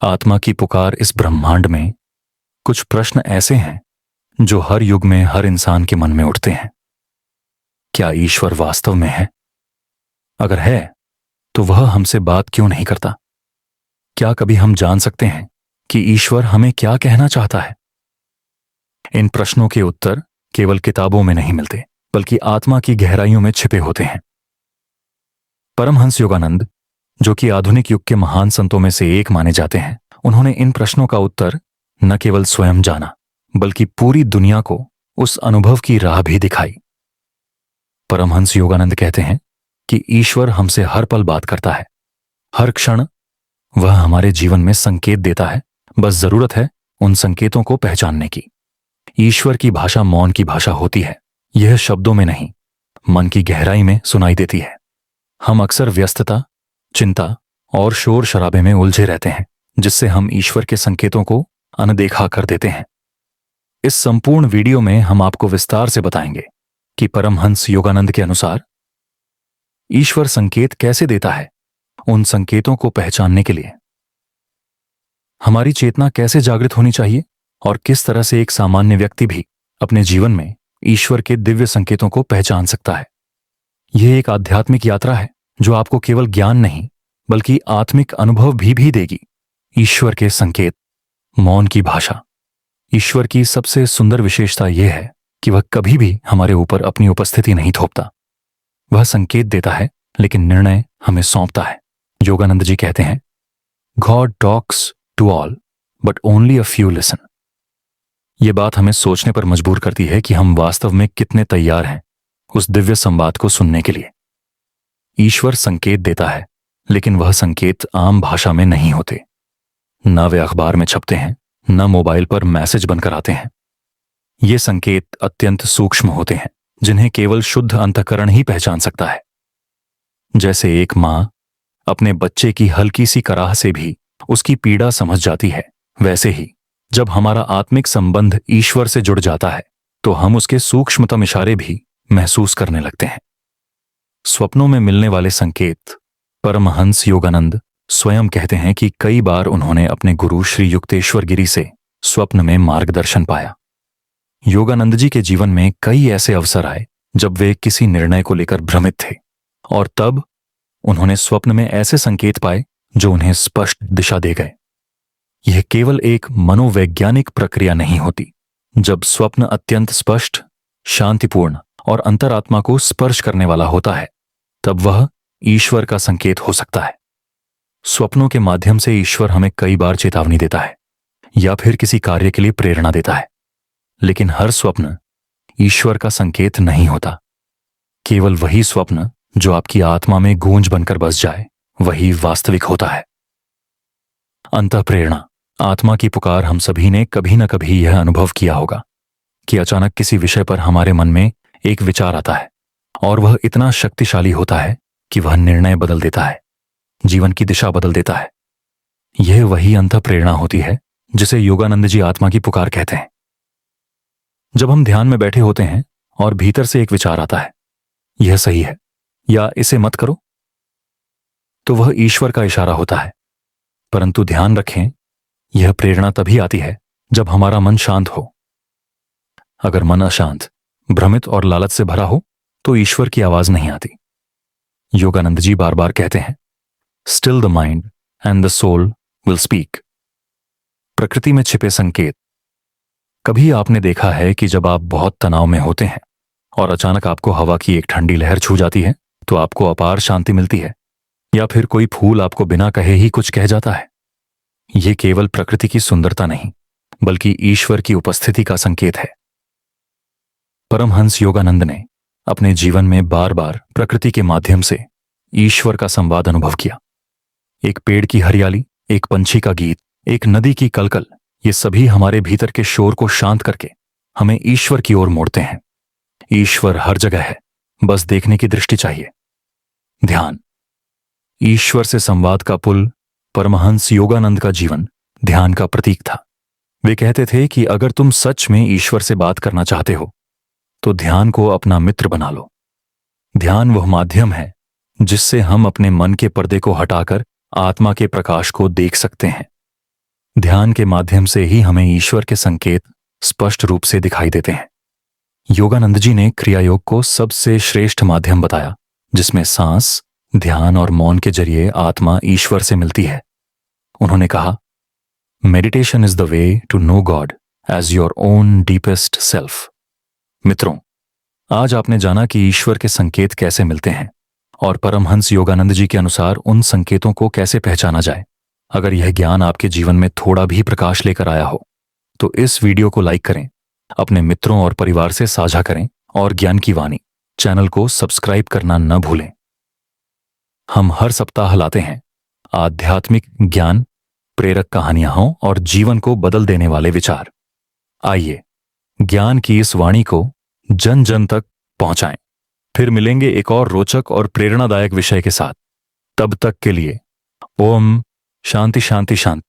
आत्मा की पुकार इस ब्रह्मांड में कुछ प्रश्न ऐसे हैं जो हर युग में हर इंसान के मन में उठते हैं। क्या ईश्वर वास्तव में है? अगर है तो वह हमसे बात क्यों नहीं करता? क्या कभी हम जान सकते हैं कि ईश्वर हमें क्या कहना चाहता है? इन प्रश्नों के उत्तर केवल किताबों में नहीं मिलते, बल्कि आत्मा की गहराइयों में छिपे होते हैं। परमहंस योगानंद, जो कि आधुनिक युग के महान संतों में से एक माने जाते हैं, उन्होंने इन प्रश्नों का उत्तर न केवल स्वयं जाना, बल्कि पूरी दुनिया को उस अनुभव की राह भी दिखाई। परमहंस योगानंद कहते हैं कि ईश्वर हमसे हर पल बात करता है, हर क्षण वह हमारे जीवन में संकेत देता है। बस जरूरत है उन संकेतों को पहचानने की। ईश्वर की भाषा मौन की भाषा होती है। यह शब्दों में नहीं, मन की गहराई में सुनाई देती है। हम अक्सर व्यस्तता, चिंता और शोर शराबे में उलझे रहते हैं, जिससे हम ईश्वर के संकेतों को अनदेखा कर देते हैं। इस संपूर्ण वीडियो में हम आपको विस्तार से बताएंगे कि परमहंस योगानंद के अनुसार ईश्वर संकेत कैसे देता है। उन संकेतों को पहचानने के लिए हमारी चेतना कैसे जागृत होनी चाहिए, और किस तरह से एक सामान्य व्यक्ति भी अपने जीवन में ईश्वर के दिव्य संकेतों को पहचान सकता है। यह एक आध्यात्मिक यात्रा है जो आपको केवल ज्ञान नहीं, बल्कि आत्मिक अनुभव भी देगी। ईश्वर के संकेत, मौन की भाषा। ईश्वर की सबसे सुंदर विशेषता यह है कि वह कभी भी हमारे ऊपर अपनी उपस्थिति नहीं थोपता। वह संकेत देता है, लेकिन निर्णय हमें सौंपता है। योगानंद जी कहते हैं, God talks to all but only a few listen. यह बात हमें सोचने पर मजबूर करती है कि हम वास्तव में कितने तैयार हैं उस दिव्य संवाद को सुनने के लिए। ईश्वर संकेत देता है, लेकिन वह संकेत आम भाषा में नहीं होते। न वे अखबार में छपते हैं, न मोबाइल पर मैसेज बनकर आते हैं। ये संकेत अत्यंत सूक्ष्म होते हैं, जिन्हें केवल शुद्ध अंतःकरण ही पहचान सकता है। जैसे एक मां अपने बच्चे की हल्की सी कराह से भी उसकी पीड़ा समझ जाती है, वैसे ही जब हमारा आत्मिक संबंध ईश्वर से जुड़ जाता है तो हम उसके सूक्ष्मतम इशारे भी महसूस करने लगते हैं। स्वप्नों में मिलने वाले संकेत। परमहंस योगानंद स्वयं कहते हैं कि कई बार उन्होंने अपने गुरु श्री युक्तेश्वर गिरी से स्वप्न में मार्गदर्शन पाया। योगानंद जी के जीवन में कई ऐसे अवसर आए जब वे किसी निर्णय को लेकर भ्रमित थे, और तब उन्होंने स्वप्न में ऐसे संकेत पाए जो उन्हें स्पष्ट दिशा दे गए। यह केवल एक मनोवैज्ञानिक प्रक्रिया नहीं होती। जब स्वप्न अत्यंत स्पष्ट, शांतिपूर्ण और अंतरात्मा को स्पर्श करने वाला होता है, तब वह ईश्वर का संकेत हो सकता है। स्वप्नों के माध्यम से ईश्वर हमें कई बार चेतावनी देता है या फिर किसी कार्य के लिए प्रेरणा देता है, लेकिन हर स्वप्न ईश्वर का संकेत नहीं होता। केवल वही स्वप्न जो आपकी आत्मा में गूंज बनकर बस जाए, वही वास्तविक होता है। अंतःप्रेरणा, आत्मा की पुकार। हम सभी ने कभी न कभी यह अनुभव किया होगा कि अचानक किसी विषय पर हमारे मन में एक विचार आता है, और वह इतना शक्तिशाली होता है कि वह निर्णय बदल देता है, जीवन की दिशा बदल देता है। यह वही अंतःप्रेरणा होती है जिसे योगानंद जी आत्मा की पुकार कहते हैं। जब हम ध्यान में बैठे होते हैं और भीतर से एक विचार आता है, यह सही है या इसे मत करो, तो वह ईश्वर का इशारा होता है। परंतु ध्यान रखें, यह प्रेरणा तभी आती है जब हमारा मन शांत हो। अगर मन अशांत, भ्रमित और लालच से भरा हो तो ईश्वर की आवाज नहीं आती। योगानंद जी बार बार कहते हैं, still the mind and the soul will speak. प्रकृति में छिपे संकेत। कभी आपने देखा है कि जब आप बहुत तनाव में होते हैं और अचानक आपको हवा की एक ठंडी लहर छू जाती है, तो आपको अपार शांति मिलती है, या फिर कोई फूल आपको बिना कहे ही कुछ कह जाता है। यह केवल प्रकृति की सुंदरता नहीं, बल्कि ईश्वर की उपस्थिति का संकेत है। परमहंस योगानंद ने अपने जीवन में बार बार प्रकृति के माध्यम से ईश्वर का संवाद अनुभव किया। एक पेड़ की हरियाली, एक पंछी का गीत, एक नदी की कलकल, ये सभी हमारे भीतर के शोर को शांत करके हमें ईश्वर की ओर मोड़ते हैं। ईश्वर हर जगह है, बस देखने की दृष्टि चाहिए। ध्यान, ईश्वर से संवाद का पुल। परमहंस योगानंद का जीवन ध्यान का प्रतीक था। वे कहते थे कि अगर तुम सच में ईश्वर से बात करना चाहते हो तो ध्यान को अपना मित्र बना लो। ध्यान वह माध्यम है जिससे हम अपने मन के पर्दे को हटाकर आत्मा के प्रकाश को देख सकते हैं। ध्यान के माध्यम से ही हमें ईश्वर के संकेत स्पष्ट रूप से दिखाई देते हैं। योगानंद जी ने क्रिया योग को सबसे श्रेष्ठ माध्यम बताया, जिसमें सांस, ध्यान और मौन के जरिए आत्मा ईश्वर से मिलती है। उन्होंने कहा, meditation is the way to know God as your own deepest self. मित्रों, आज आपने जाना कि ईश्वर के संकेत कैसे मिलते हैं और परमहंस योगानंद जी के अनुसार उन संकेतों को कैसे पहचाना जाए। अगर यह ज्ञान आपके जीवन में थोड़ा भी प्रकाश लेकर आया हो तो इस वीडियो को लाइक करें, अपने मित्रों और परिवार से साझा करें और ज्ञान की वाणी चैनल को सब्सक्राइब करना न भूलें। हम हर सप्ताह लाते हैं आध्यात्मिक ज्ञान, प्रेरक कहानियां हों और जीवन को बदल देने वाले विचार। आइए ज्ञान की इस वाणी को जन जन तक पहुंचाएं। फिर मिलेंगे एक और रोचक और प्रेरणादायक विषय के साथ। तब तक के लिए ओम शांति शांति शांति।